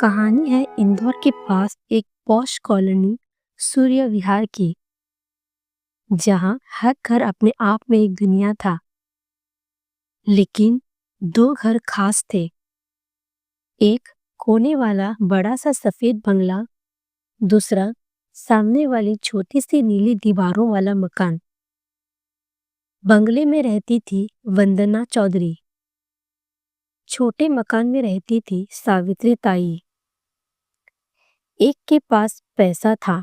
कहानी है इंदौर के पास एक पॉश कॉलोनी सूर्य विहार की, जहां हर घर अपने आप में एक दुनिया था। लेकिन दो घर खास थे। एक कोने वाला बड़ा सा सफेद बंगला, दूसरा सामने वाली छोटी सी नीली दीवारों वाला मकान। बंगले में रहती थी वंदना चौधरी। छोटे मकान में रहती थी सावित्री ताई। एक के पास पैसा था,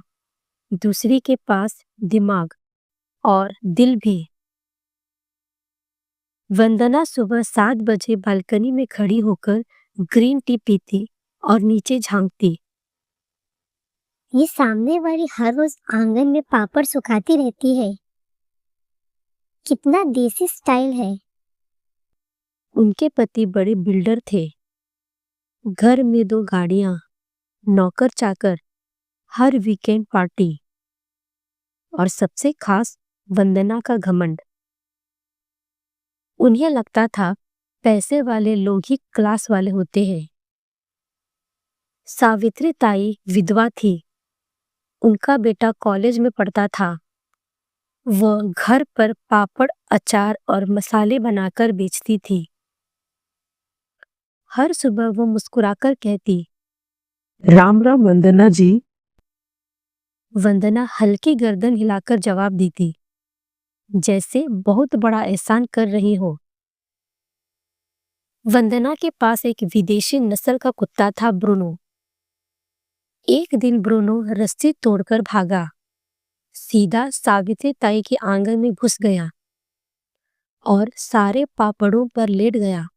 दूसरी के पास दिमाग और दिल भी। वंदना सुबह 7 बजे बालकनी में खड़ी होकर ग्रीन टी पीती और नीचे झांकती। ये सामने वाली हर रोज आंगन में पापड़ सुखाती रहती है। कितना देसी स्टाइल है। उनके पति बड़े बिल्डर थे। घर में 2 गाड़ियां, नौकर चाकर, हर वीकेंड पार्टी। और सबसे खास वंदना का घमंड। उन्हें लगता था पैसे वाले लोग ही क्लास वाले होते हैं। सावित्री ताई विधवा थी। उनका बेटा कॉलेज में पढ़ता था। वह घर पर पापड़, अचार और मसाले बनाकर बेचती थी। हर सुबह वो मुस्कुराकर कहती, राम राम वंदना जी। वंदना हल्की गर्दन हिलाकर जवाब देती, जैसे बहुत बड़ा एहसान कर रही हो। वंदना के पास एक विदेशी नस्ल का कुत्ता था, ब्रूनो। एक दिन ब्रूनो रस्सी तोड़कर भागा, सीधा सावित्री ताई के आंगन में घुस गया और सारे पापड़ों पर लेट गया।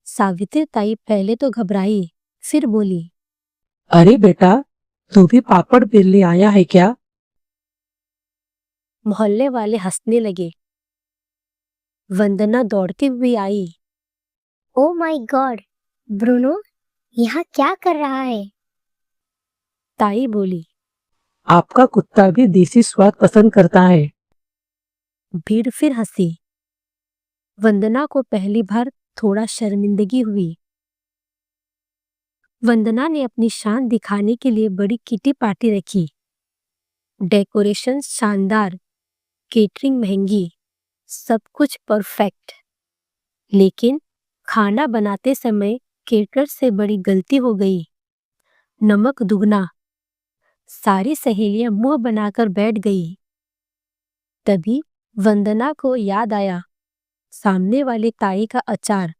सावित्री ताई पहले तो घबराई, फिर बोली, अरे बेटा, तू भी पापड़ बेलने आया है क्या? मोहल्ले वाले हंसने लगे। वंदना दौड़ती हुई आई। ओ माय गॉड, ब्रूनो यहाँ क्या कर रहा है? ताई बोली। आपका कुत्ता भी देसी स्वाद पसंद करता है। भीड़ फिर हंसी। वंदना को पहली बार थोड़ा शर्मिंदगी हुई। वंदना ने अपनी शान दिखाने के लिए बड़ी किटी पार्टी रखी। डेकोरेशन शानदार, केटरिंग महंगी, सब कुछ परफेक्ट। लेकिन खाना बनाते समय केटर से बड़ी गलती हो गई। नमक दुगना। सारी सहेलियां मुंह बनाकर बैठ गई। तभी वंदना को याद आया सामने वाले ताई का अचार।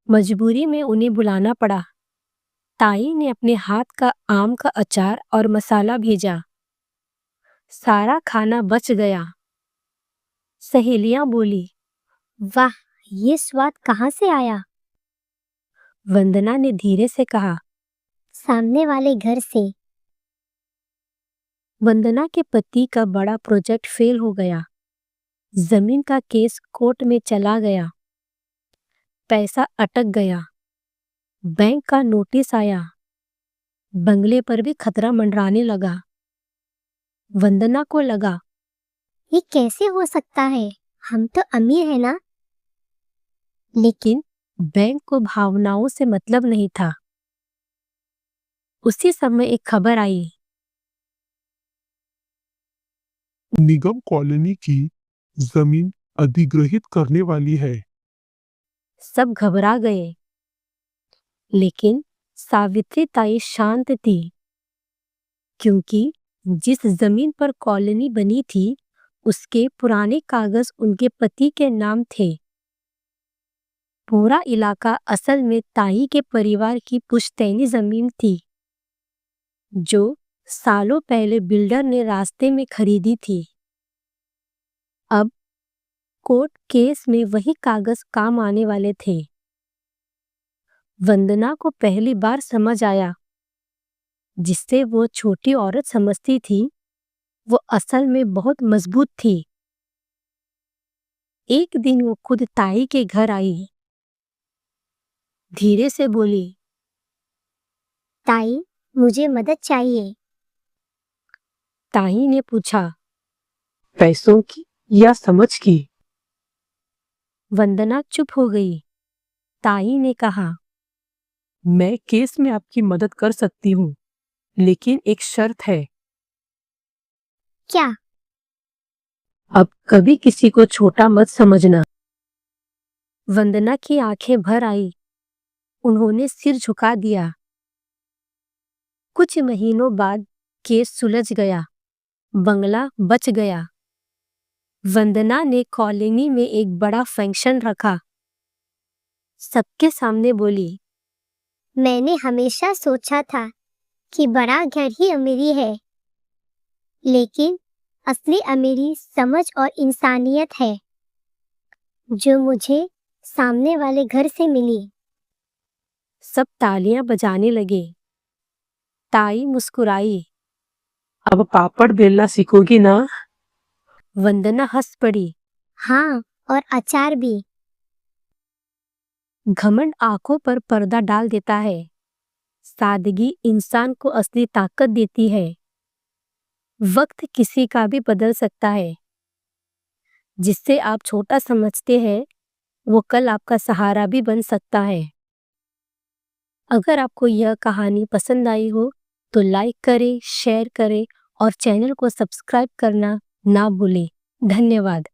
मजबूरी में उन्हें बुलाना पड़ा। ताई ने अपने हाथ का आम का अचार और मसाला भेजा। सारा खाना बच गया। सहेलियां बोली, वाह, ये स्वाद कहाँ से आया? वंदना ने धीरे से कहा, सामने वाले घर से। वंदना के पति का बड़ा प्रोजेक्ट फेल हो गया। जमीन का केस कोर्ट में चला गया। पैसा अटक गया। बैंक का नोटिस आया। बंगले पर भी खतरा मंडराने लगा। वंदना को लगा, ये कैसे हो सकता है? हम तो अमीर है ना। लेकिन बैंक को भावनाओं से मतलब नहीं था। उसी समय एक खबर आई। निगम कॉलोनी की जमीन अधिग्रहित करने वाली है। सब घबरा गए। लेकिन सावित्री ताई शांत थी, क्योंकि जिस जमीन पर कॉलोनी बनी थी, उसके पुराने कागज उनके पति के नाम थे। पूरा इलाका असल में ताई के परिवार की पुश्तैनी जमीन थी, जो सालों पहले बिल्डर ने रास्ते में खरीदी थी। अब कोर्ट केस में वही कागज काम आने वाले थे। वंदना को पहली बार समझ आया, जिससे वो छोटी औरत समझती थी, वो असल में बहुत मजबूत थी। एक दिन वो खुद ताई के घर आई। धीरे से बोली, ताई, मुझे मदद चाहिए। ताई ने पूछा, पैसों की या समझ की? वंदना चुप हो गई। ताई ने कहा, मैं केस में आपकी मदद कर सकती हूँ, लेकिन एक शर्त है। क्या? अब कभी किसी को छोटा मत समझना। वंदना की आंखें भर आई। उन्होंने सिर झुका दिया। कुछ महीनों बाद केस सुलझ गया। बंगला बच गया। वंदना ने कॉलोनी में एक बड़ा फंक्शन रखा। सबके सामने बोली, मैंने हमेशा सोचा था कि बड़ा घर ही अमीरी है, लेकिन असली अमीरी समझ और इंसानियत है, जो मुझे सामने वाले घर से मिली। सब तालियां बजाने लगे। ताई मुस्कुराई। अब पापड़ बेलना सीखोगी ना? वंदना हंस पड़ी। हाँ, और अचार भी। घमंड आंखों पर पर्दा डाल देता है। सादगी इंसान को असली ताकत देती है। वक्त किसी का भी बदल सकता है। जिससे आप छोटा समझते हैं, वो कल आपका सहारा भी बन सकता है। अगर आपको यह कहानी पसंद आई हो तो लाइक करें, शेयर करें और चैनल को सब्सक्राइब करना ना भूलें। धन्यवाद।